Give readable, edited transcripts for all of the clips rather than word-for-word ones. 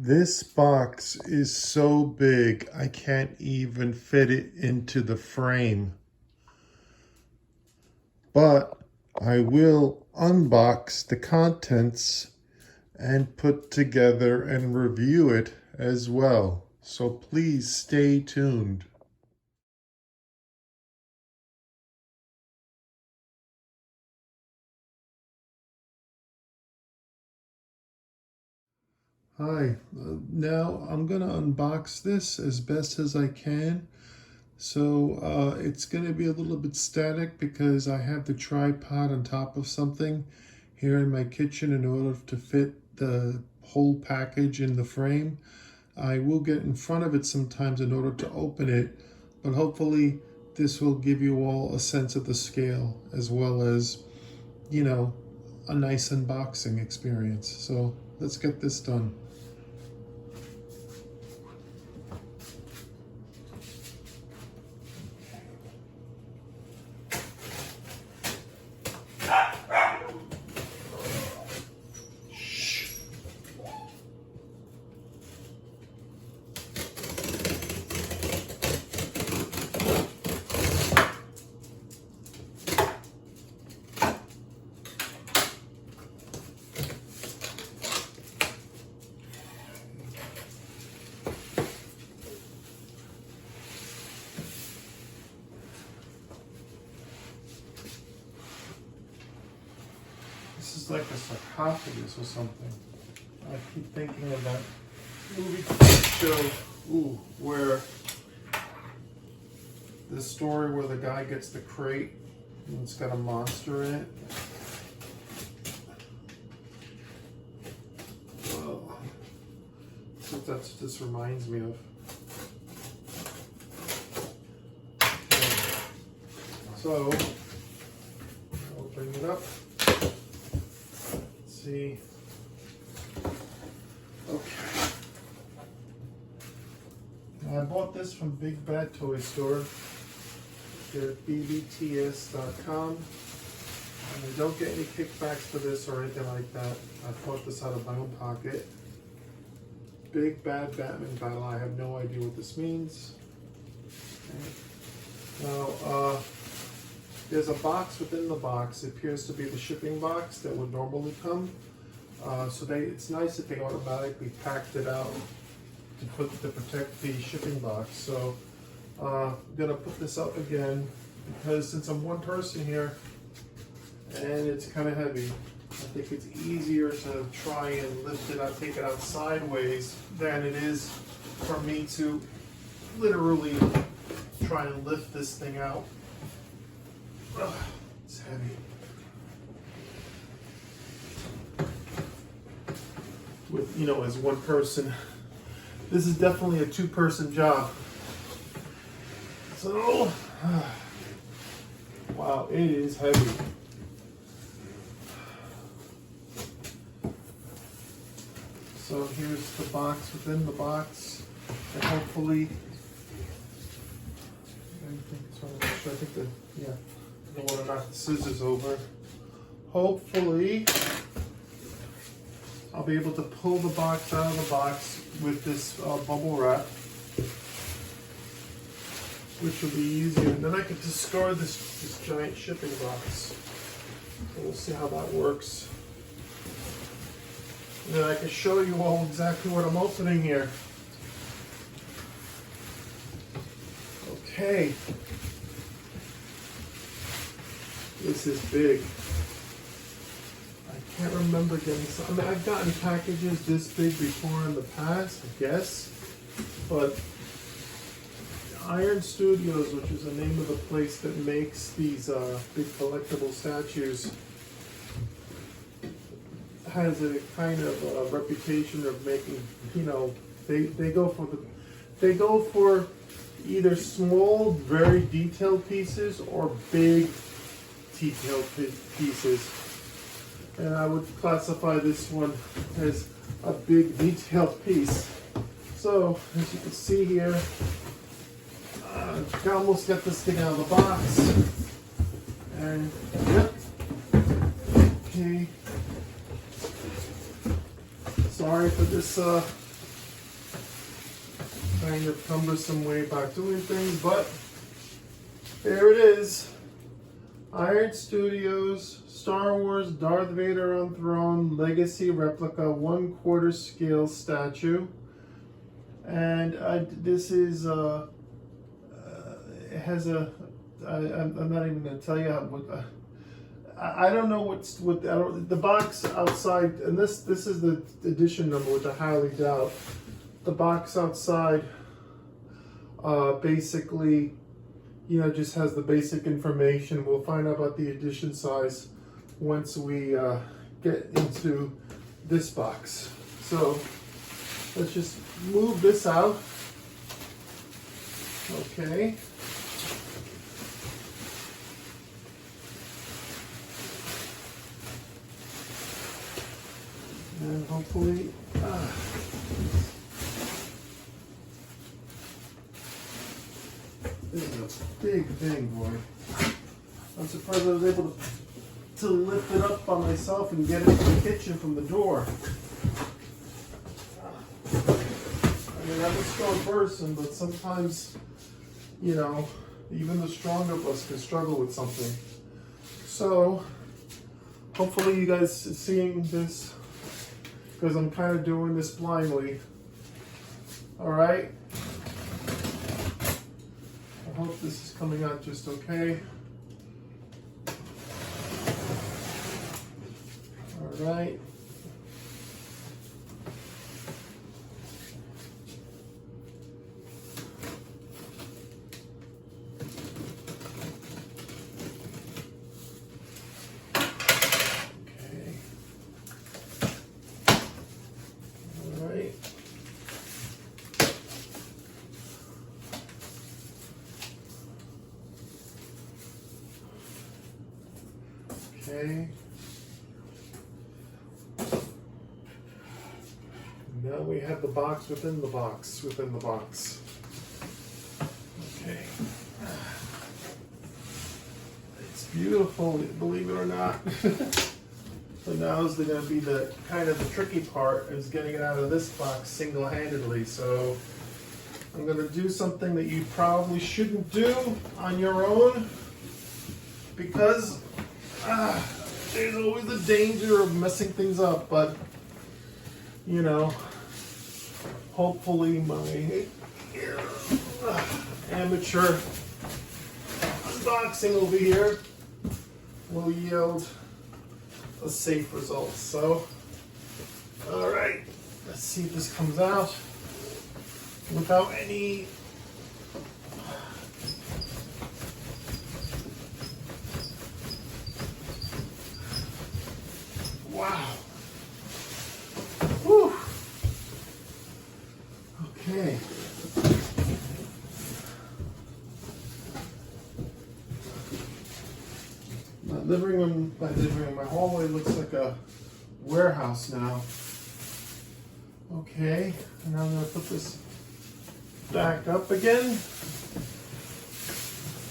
This box is so big, I can't even fit it into the frame. But I will unbox the contents and put together and review it as well. So please stay tuned. Hi, now I'm gonna unbox this as best as I can. So it's gonna be a little bit static because I have the tripod on top of something here in my kitchen in order to fit the whole package in the frame. I will get in front of it sometimes in order to open it, but hopefully this will give you all a sense of the scale as well as, you know, a nice unboxing experience. So let's get this done. This is like a sarcophagus or something. I keep thinking of that movie show, where the story where the guy gets the crate and it's got a monster in it. Well, that's what this reminds me of. Okay. So, open it up. See. Okay. Now I bought this from Big Bad Toy Store. They're at bbts.com. And I don't get any kickbacks for this or anything like that. I bought this out of my own pocket. Big Bad Batman Battle. I have no idea what this means. Okay. Now, there's a box within the box. It appears to be the shipping box that would normally come. It's nice that they automatically packed it out to protect the shipping box. So I'm gonna put this up again because since I'm one person here and it's kind of heavy, I think it's easier to try and lift it out, take it out sideways than it is for me to literally try and lift this thing out. Ugh, it's heavy. With, as one person. This is definitely a two-person job. So, wow, it is heavy. So here's the box within the box, and hopefully, I don't want to knock the scissors over. Hopefully, I'll be able to pull the box out of the box with this bubble wrap, which will be easier. And then I can discard this giant shipping box. So we'll see how that works. And then I can show you all exactly what I'm opening here. Okay. This is big. I can't remember getting some. I mean, I've gotten packages this big before in the past, I guess. But Iron Studios, which is the name of the place that makes these big collectible statues, has a kind of reputation of making, they go for either small, very detailed pieces or big detailed pieces. And I would classify this one as a big detailed piece. So, as you can see here, I almost got this thing out of the box. And, yep. Okay. Sorry for this kind of cumbersome way about doing things, but there it is. Iron Studios, Star Wars, Darth Vader on Throne, Legacy Replica, 1/4 scale statue. And this is, it has a, I'm not even going to tell you what, I don't know the box outside, and this is the edition number, which I highly doubt. The box outside basically, you know, just has the basic information. We'll find out about the edition size once we get into this box. So let's just move this out. Okay. And hopefully, this is a big thing, boy. I'm surprised I was able to lift it up by myself and get it to the kitchen from the door. I mean, I'm a strong person, but sometimes, you know, even the stronger of us can struggle with something. So, hopefully you guys are seeing this, because I'm kind of doing this blindly. All right. I hope this is coming out just okay. All right. Okay. Now we have the box within the box within the box. Okay. It's beautiful, believe it or not. So now is going to be the kind of the tricky part, is getting it out of this box single-handedly. So I'm going to do something that you probably shouldn't do on your own, because there's always the danger of messing things up, but you know, hopefully my amateur unboxing over here will yield a safe result. So, all right, let's see if this comes out without any wow. Whew. Okay. My hallway looks like a warehouse now. Okay, and I'm going to put this back up again.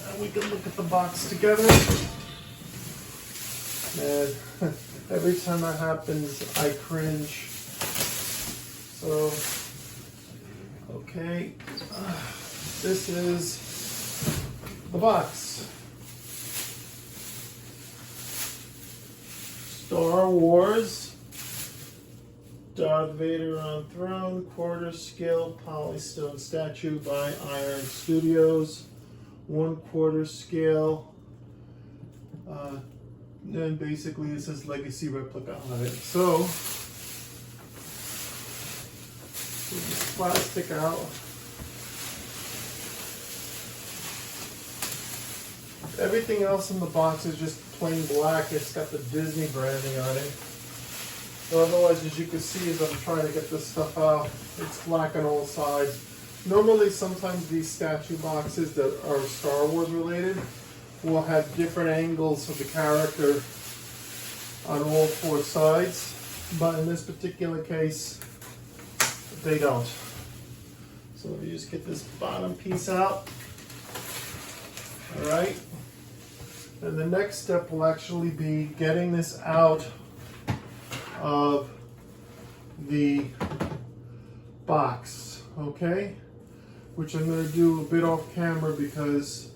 And we can look at the box together. And every time that happens, I cringe. So, okay, this is the box. Star Wars, Darth Vader on Throne, 1/4 scale Polystone statue by Iron Studios, 1/4 scale. And basically it says Legacy Replica on it. So, pull this plastic out. Everything else in the box is just plain black. It's got the Disney branding on it. So otherwise, as you can see, as I'm trying to get this stuff out, it's black on all sides. Normally, sometimes these statue boxes that are Star Wars related will have different angles of the character on all 4 sides, but in this particular case, they don't. So let me just get this bottom piece out. All right. And the next step will actually be getting this out of the box, okay? which I'm going to do a bit off camera because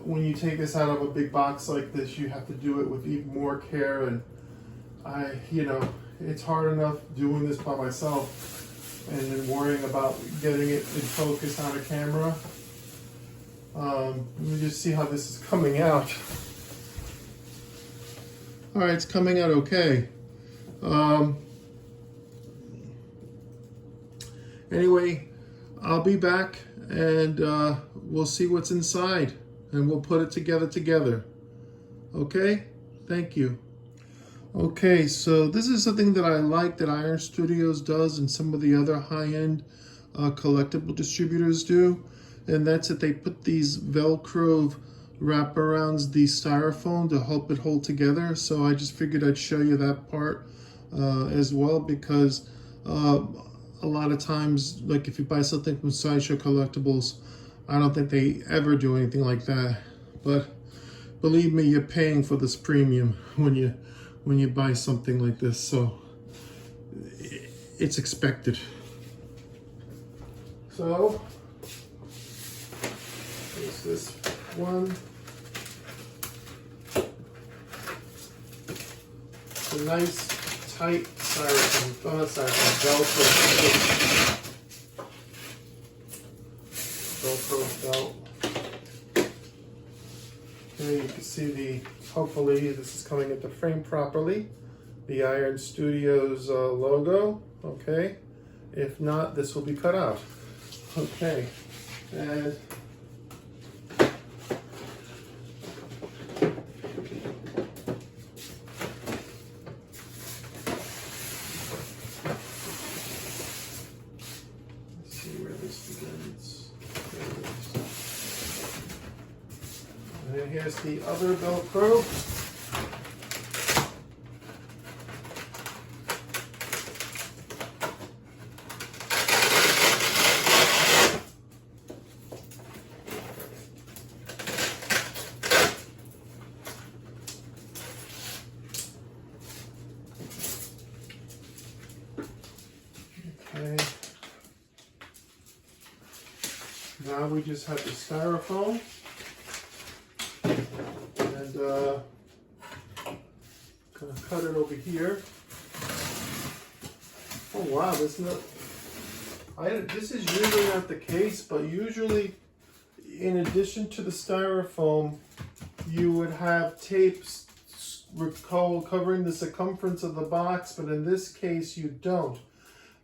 when you take this out of a big box like this, you have to do it with even more care, and it's hard enough doing this by myself and then worrying about getting it in focus on a camera. Let me just see how this is coming out. All right, it's coming out okay. Anyway, I'll be back and we'll see what's inside and we'll put it together. Okay? Thank you. Okay, so this is something that I like that Iron Studios does and some of the other high-end collectible distributors do, and that's that they put these Velcro wraparounds, the styrofoam, to help it hold together. So I just figured I'd show you that part as well, because a lot of times, like if you buy something from Sideshow Collectibles, I don't think they ever do anything like that. But believe me, you're paying for this premium when you buy something like this, so it's expected. So there's this one. It's a nice tight styrofoam, not styrofoam, Velcro belt. Here you can see hopefully this is coming into frame properly, the Iron Studios logo, okay? If not, this will be cut out. Okay, and and here's the other Velcro. Okay. Now we just have the styrofoam. Gonna cut it over here. Oh wow, this is usually not the case, but usually in addition to the styrofoam, you would have tapes covering the circumference of the box, but in this case you don't.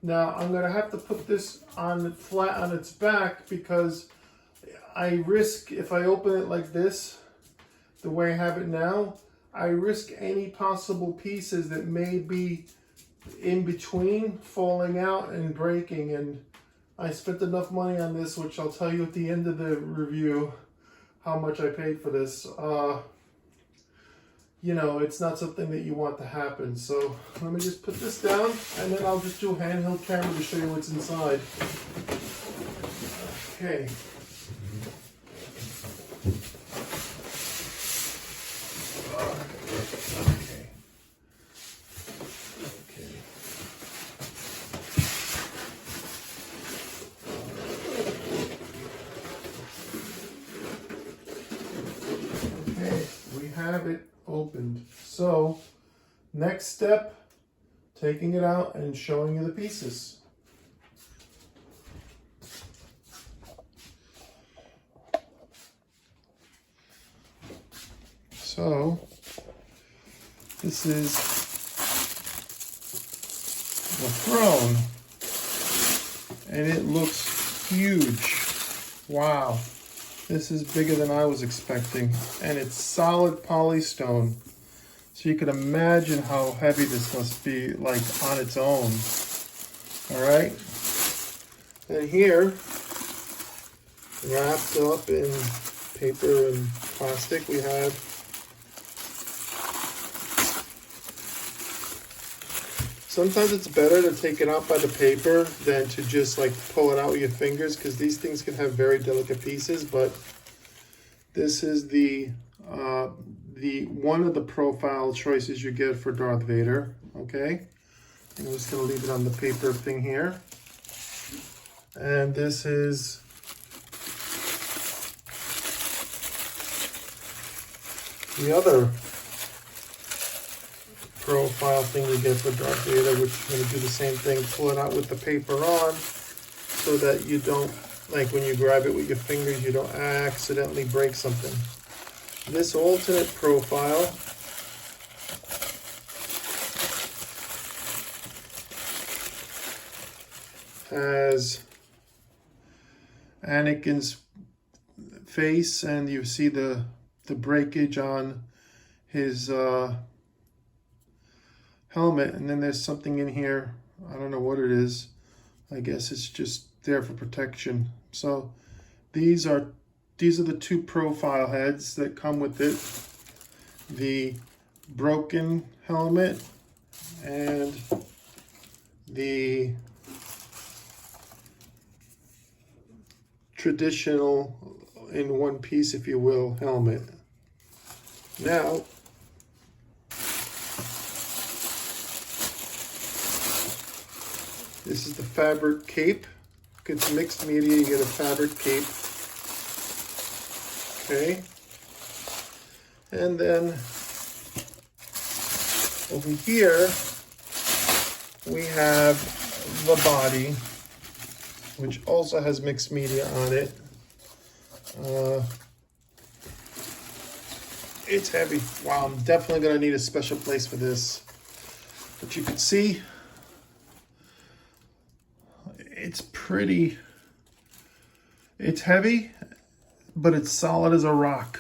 Now I'm gonna have to put this on flat on its back because I risk, if I open it like this, the way I have it now, I risk any possible pieces that may be in between falling out and breaking, and I spent enough money on this, which I'll tell you at the end of the review how much I paid for this. It's not something that you want to happen. So let me just put this down and then I'll just do a handheld camera to show you what's inside. Okay. Have it opened. So next step, taking it out and showing you the pieces. So this is the throne and it looks huge. Wow. This is bigger than I was expecting, and it's solid polystone. So you can imagine how heavy this must be, like on its own. All right. And here, wrapped up in paper and plastic, we have sometimes it's better to take it out by the paper than to just like pull it out with your fingers, because these things can have very delicate pieces. But this is the one of the profile choices you get for Darth Vader. Okay, I'm just gonna leave it on the paper thing here. And this is the other profile thing you get for Darth Vader, which is going to do the same thing. Pull it out with the paper on so that you don't, like when you grab it with your fingers, you don't accidentally break something. This alternate profile has Anakin's face, and you see the breakage on his helmet, and then there's something in here, I don't know what it is. I guess it's just there for protection. So these are the two profile heads that come with it. The broken helmet and the traditional, in one piece if you will, helmet. Now this is the fabric cape. It's mixed media, you get a fabric cape. Okay. And then over here we have the body, which also has mixed media on it. It's heavy. Wow, I'm definitely gonna need a special place for this. But you can see it's pretty, it's heavy, but it's solid as a rock.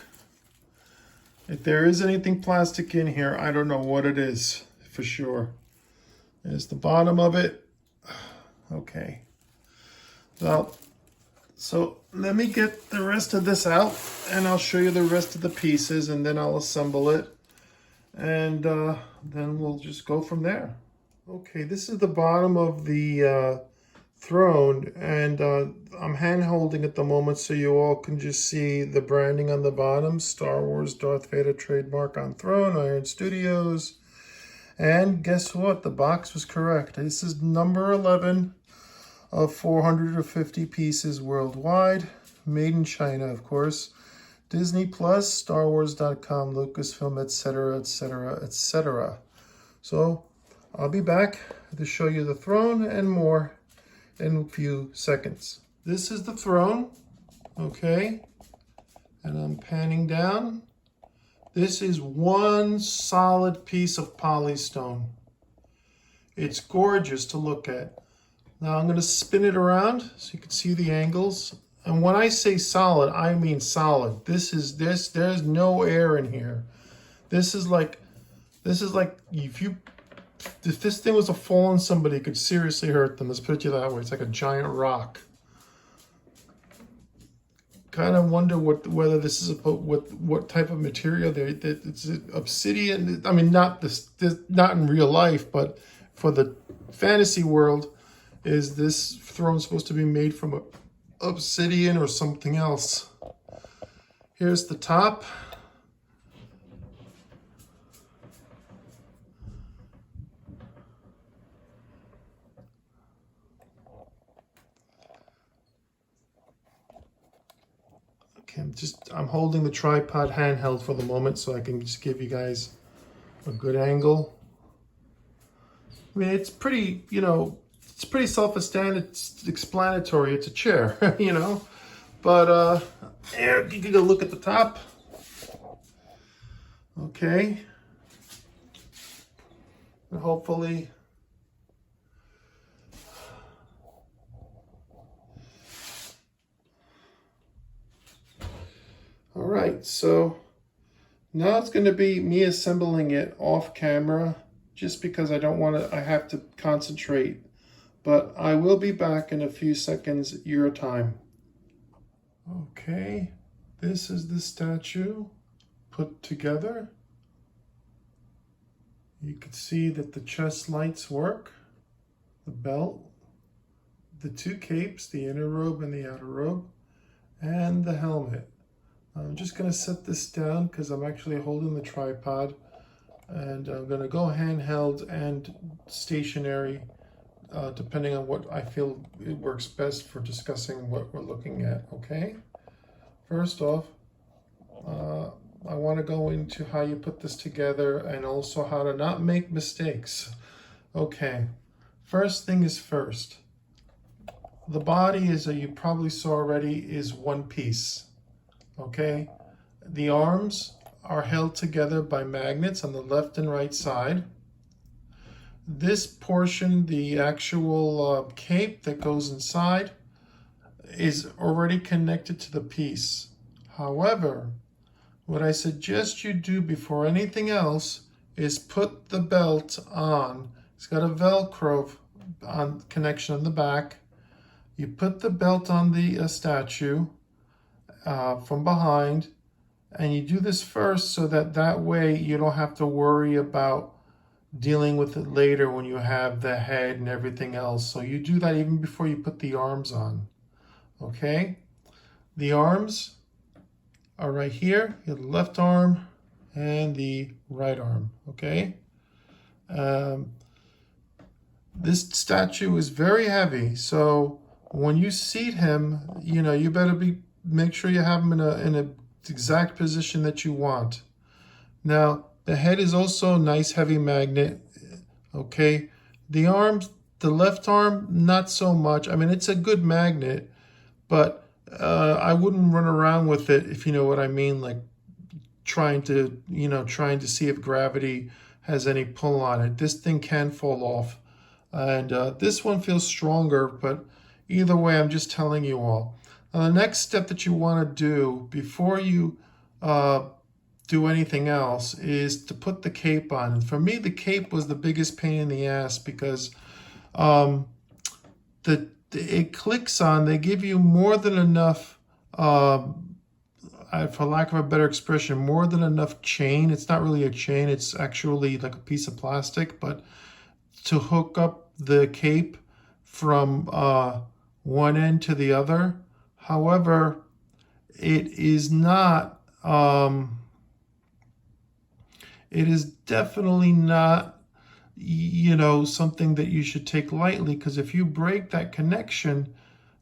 If there is anything plastic in here, I don't know what it is for sure. There's the bottom of it. Okay. Well, so let me get the rest of this out and I'll show you the rest of the pieces, and then I'll assemble it, and then we'll just go from there. Okay, this is the bottom of the throne, and I'm hand holding at the moment so you all can just see the branding on the bottom. Star Wars Darth Vader trademark on throne, Iron Studios. And guess what? The box was correct. This is number 11 of 450 pieces worldwide. Made in China, of course. Disney Plus, StarWars.com, Lucasfilm, etc., etc., etc. So I'll be back to show you the throne and more in a few seconds. This is the throne, okay? And I'm panning down. This is one solid piece of polystone. It's gorgeous to look at. Now I'm going to spin it around so you can see the angles. And when I say solid, I mean solid. There's no air in here. This is like if this thing was to fall on somebody, it could seriously hurt them. Let's put it that way. It's like a giant rock. Kind of wonder whether this is what type of material it's obsidian. I mean, not in real life, but for the fantasy world, is this throne supposed to be made from obsidian or something else? Here's the top. Okay, I'm holding the tripod handheld for the moment so I can just give you guys a good angle. I mean, it's pretty, it's pretty self-explanatory. It's a chair, But you can go look at the top. Okay. And hopefully, all right, so now it's going to be me assembling it off camera, just because I have to concentrate. But I will be back in a few seconds, your time. Okay, this is the statue put together. You can see that the chest lights work, the belt, the two capes, the inner robe and the outer robe, and the helmet. I'm just going to set this down because I'm actually holding the tripod, and I'm going to go handheld and stationary, depending on what I feel it works best for discussing what we're looking at, okay? First off, I want to go into how you put this together and also how to not make mistakes. Okay, first thing is first. The body, as you probably saw already, is one piece. Okay, the arms are held together by magnets on the left and right side. This portion, the actual cape that goes inside, is already connected to the piece. However, what I suggest you do before anything else is put the belt on. It's got a Velcro on connection on the back. You put the belt on the statue from behind, and you do this first so that way you don't have to worry about dealing with it later when you have the head and everything else. So you do that even before you put the arms on. Okay? The arms are right here. You have the left arm and the right arm. Okay? This statue is very heavy, so when you seat him, you better make sure you have him in a exact position that you want. Now, the head is also a nice heavy magnet. Okay, the arms, the left arm, not so much. I mean, it's a good magnet, but I wouldn't run around with it, if you know what I mean, like trying to see if gravity has any pull on it. This thing can fall off, and this one feels stronger, but either way, I'm just telling you all. Now, the next step that you want to do before you do anything else is to put the cape on. And for me, the cape was the biggest pain in the ass because it clicks on. They give you more than enough, for lack of a better expression, more than enough chain. It's not really a chain. It's actually like a piece of plastic, but to hook up the cape from one end to the other. However, it is not, it is definitely not, something that you should take lightly, because if you break that connection,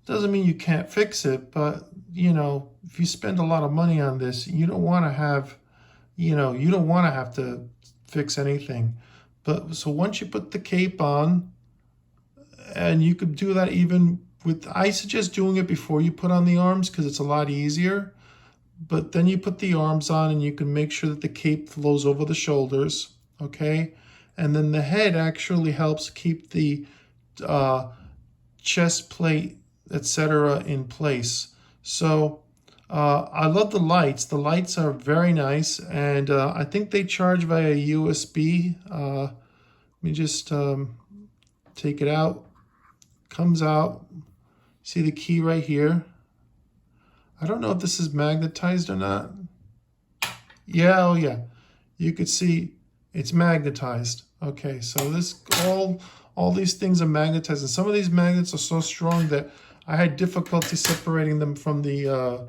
doesn't mean you can't fix it, but, if you spend a lot of money on this, you don't want to have, you don't want to have to fix anything. But so once you put the cape on, and you could do that even with, I suggest doing it before you put on the arms because it's a lot easier. But then you put the arms on and you can make sure that the cape flows over the shoulders, okay? And then the head actually helps keep the chest plate, etc. in place. So I love the lights. The lights are very nice, and I think they charge via USB. Let me just take it out. Comes out. See the key right here. I don't know if this is magnetized or not. Yeah, oh yeah. You could see it's magnetized. Okay, so this all these things are magnetized, and some of these magnets are so strong that I had difficulty separating them from the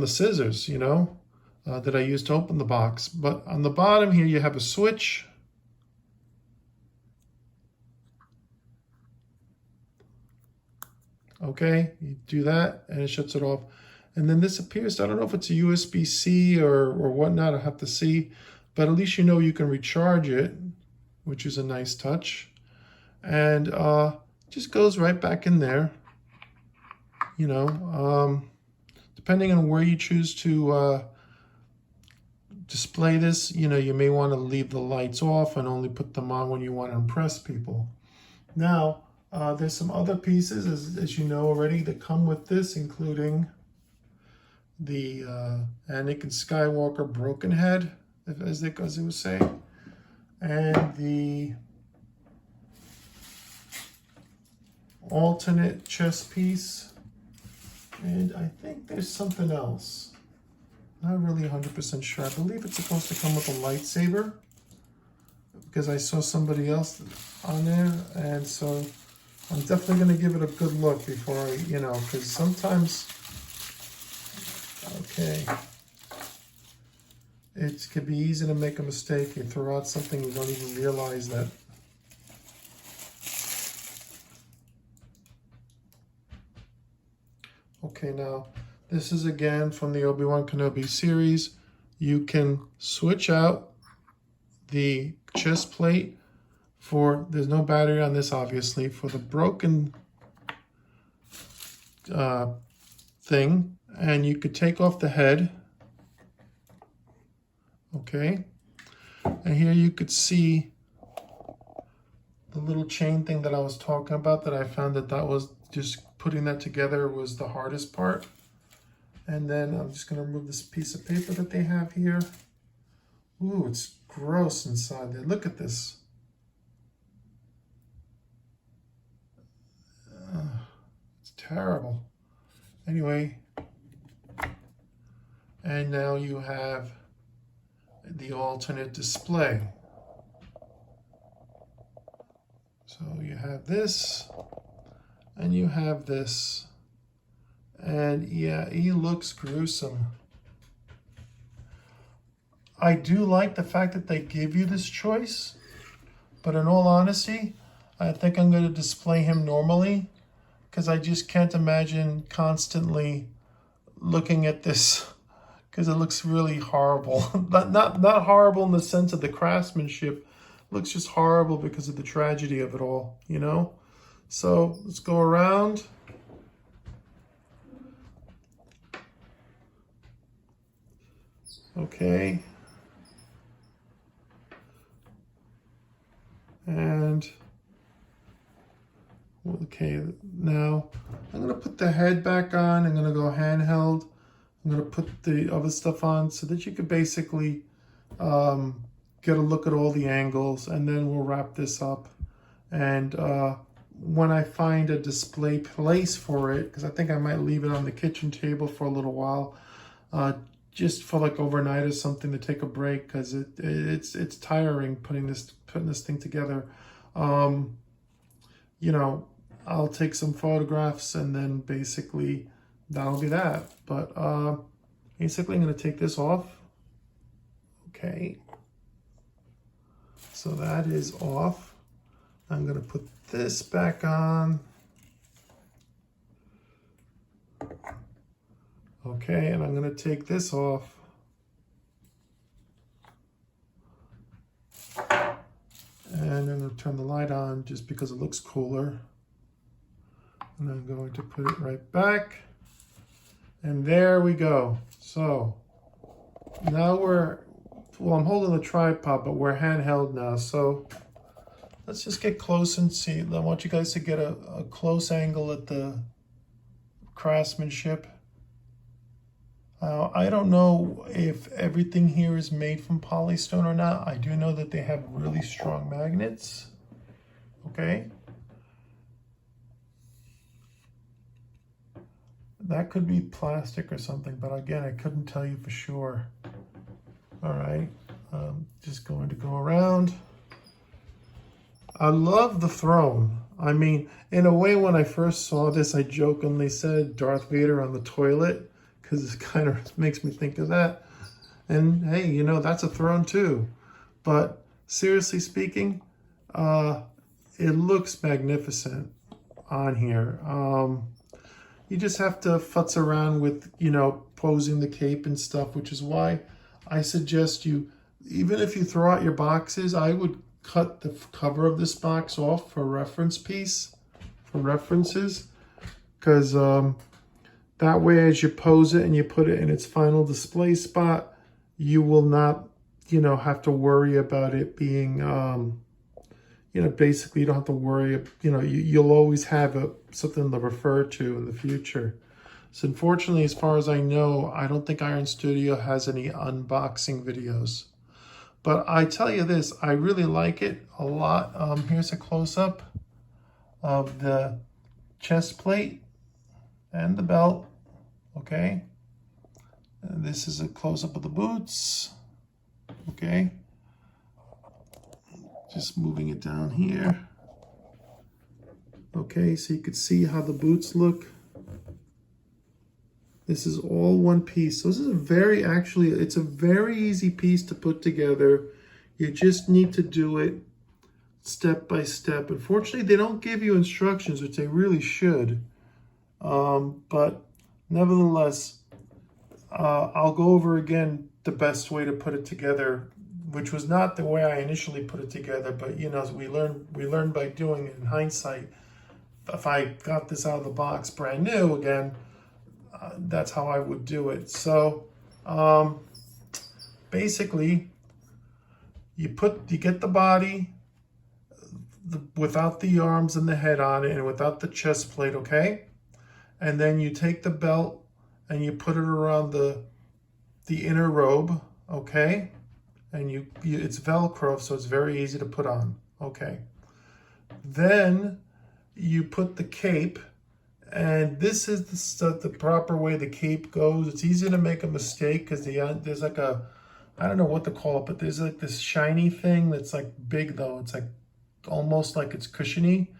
scissors, that I used to open the box. But on the bottom here, you have a switch. Okay, you do that and it shuts it off. And then this appears, I don't know if it's a USB-C or whatnot, I'll have to see. But at least you can recharge it, which is a nice touch. And just goes right back in there. Depending on where you choose to display this, you may want to leave the lights off and only put them on when you want to impress people. Now, there's some other pieces, as you know already, that come with this, including the Anakin Skywalker broken head, as it was saying, and the alternate chest piece, and I think there's something else. Not really 100% sure. I believe it's supposed to come with a lightsaber, because I saw somebody else on there, and so I'm definitely going to give it a good look before I, because sometimes, okay, it could be easy to make a mistake. You throw out something, you don't even realize that. Okay, now, This is again from the Obi-Wan Kenobi series. You can switch out the chest plate for, there's no battery on this obviously, for the broken thing, and you could take off the head. Okay, and here you could see the little chain thing that I was talking about, that I found that was just putting that together was the hardest part. And then I'm just going to remove this piece of paper that they have here. Ooh, it's gross inside there. Look at this. It's terrible. Anyway, and now you have the alternate display. So you have this, and you have this. And yeah, he looks gruesome. I do like the fact that they give you this choice, but in all honesty, I think I'm going to display him normally, because I just can't imagine constantly looking at this, because it looks really horrible. not horrible in the sense of the craftsmanship. It looks just horrible because of the tragedy of it all, you know? So let's go around. Okay. And okay, now I'm going to put the head back on. I'm going to go handheld. I'm going to put the other stuff on so that you could basically get a look at all the angles, and then we'll wrap this up. And when I find a display place for it, because I think I might leave it on the kitchen table for a little while, just for like overnight or something, to take a break, because it's tiring putting this thing together. You know, I'll take some photographs, and then basically that'll be that. But basically I'm going to take this off. Okay, so that is off. I'm going to put this back on. Okay, and I'm going to take this off. And I'm going to turn the light on just because it looks cooler. And I'm going to put it right back. And there we go. So now well, I'm holding the tripod, but we're handheld now. So let's just get close and see. I want you guys to get a close angle at the craftsmanship. I don't know if everything here is made from Polystone or not. I do know that they have really strong magnets. Okay. That could be plastic or something, but again, I couldn't tell you for sure. All right, just going to go around. I love the throne. I mean, in a way, when I first saw this, I jokingly said Darth Vader on the toilet, because it kind of makes me think of that. And hey, you know, that's a throne too. But seriously speaking, it looks magnificent on here. You just have to futz around with, you know, posing the cape and stuff, which is why I suggest you, even if you throw out your boxes, I would cut the cover of this box off for a reference piece, for references, because that way as you pose it and you put it in its final display spot, you will not, you know, have to worry about it being, you know, basically you don't have to worry, you know, you'll always have something to refer to in the future. So unfortunately, as far as I know, I don't think Iron Studio has any unboxing videos. But I tell you this, I really like it a lot. Here's a close-up of the chest plate and the belt, okay? And this is a close-up of the boots, okay? Just moving it down here. Okay, so you can see how the boots look. This is all one piece. So this is it's a very easy piece to put together. You just need to do it step by step. Unfortunately, they don't give you instructions, which they really should. But nevertheless, I'll go over again the best way to put it together, which was not the way I initially put it together, but you know, we learn by doing it in hindsight. If I got this out of the box brand new again, that's how I would do it. So basically, you get the body without the arms and the head on it and without the chest plate, okay? And then you take the belt and you put it around the inner robe, okay? And it's Velcro, so it's very easy to put on, okay? Then you put the cape, and this is the proper way the cape goes. It's easy to make a mistake because there's like a, I don't know what to call it, but there's like this shiny thing that's like big though. It's like almost like it's cushiony,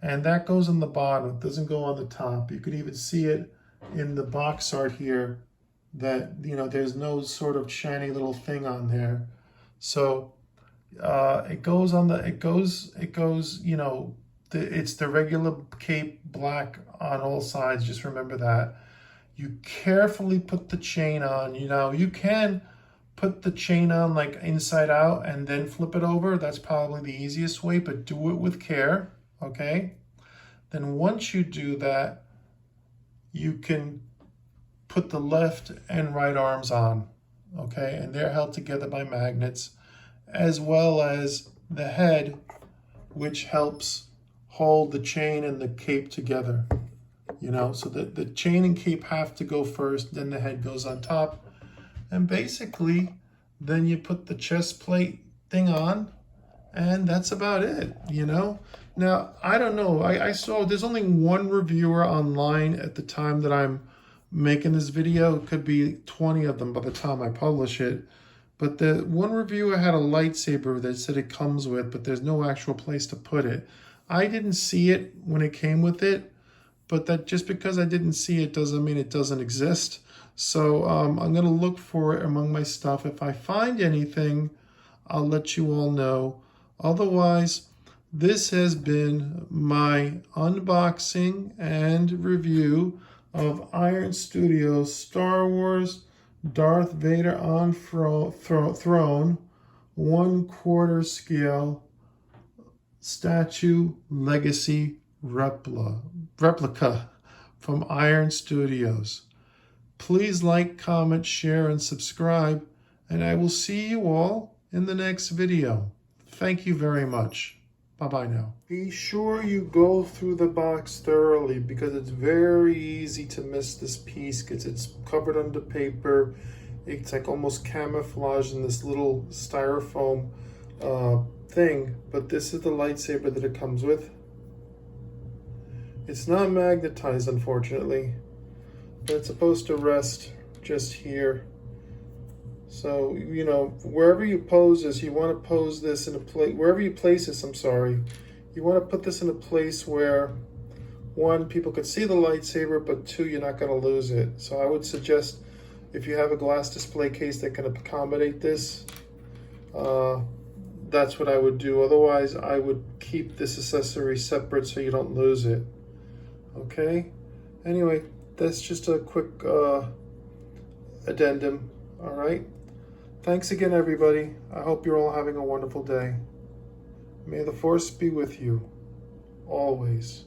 and that goes on the bottom. It doesn't go on the top. You could even see it in the box art here that, you know, there's no sort of shiny little thing on there. So it goes, you know, it's the regular cape black on all sides. Just remember that. You carefully put the chain on. You know, you can put the chain on like inside out and then flip it over. That's probably the easiest way, but do it with care, okay? Then once you do that, you can put the left and right arms on, okay? And they're held together by magnets, as well as the head, which helps hold the chain and the cape together, you know? So the chain and cape have to go first, then the head goes on top. And basically, then you put the chest plate thing on, and that's about it, you know? Now, I don't know. I saw there's only one reviewer online at the time that I'm making this video. It could be 20 of them by the time I publish it. But the one reviewer had a lightsaber that said it comes with, but there's no actual place to put it. I didn't see it when it came with it, but that just because I didn't see it doesn't mean it doesn't exist. So I'm going to look for it among my stuff. If I find anything, I'll let you all know. Otherwise, this has been my unboxing and review of Iron Studios Star Wars Darth Vader on Throne 1/4 scale statue legacy replica from Iron Studios. Please like, comment, share, and subscribe, and I will see you all in the next video. Thank you very much. Bye-bye now. Be sure you go through the box thoroughly because it's very easy to miss this piece because it's covered under paper. It's like almost camouflaged in this little styrofoam thing, but this is the lightsaber that it comes with. It's not magnetized, unfortunately, but it's supposed to rest just here. So, you know, wherever you pose this, you want to pose this in a place, wherever you place this, I'm sorry, you want to put this in a place where, one, people could see the lightsaber, but two, you're not going to lose it. So I would suggest if you have a glass display case that can accommodate this, that's what I would do. Otherwise, I would keep this accessory separate so you don't lose it. Okay? Anyway, that's just a quick addendum. All right? Thanks again, everybody. I hope you're all having a wonderful day. May the Force be with you, always.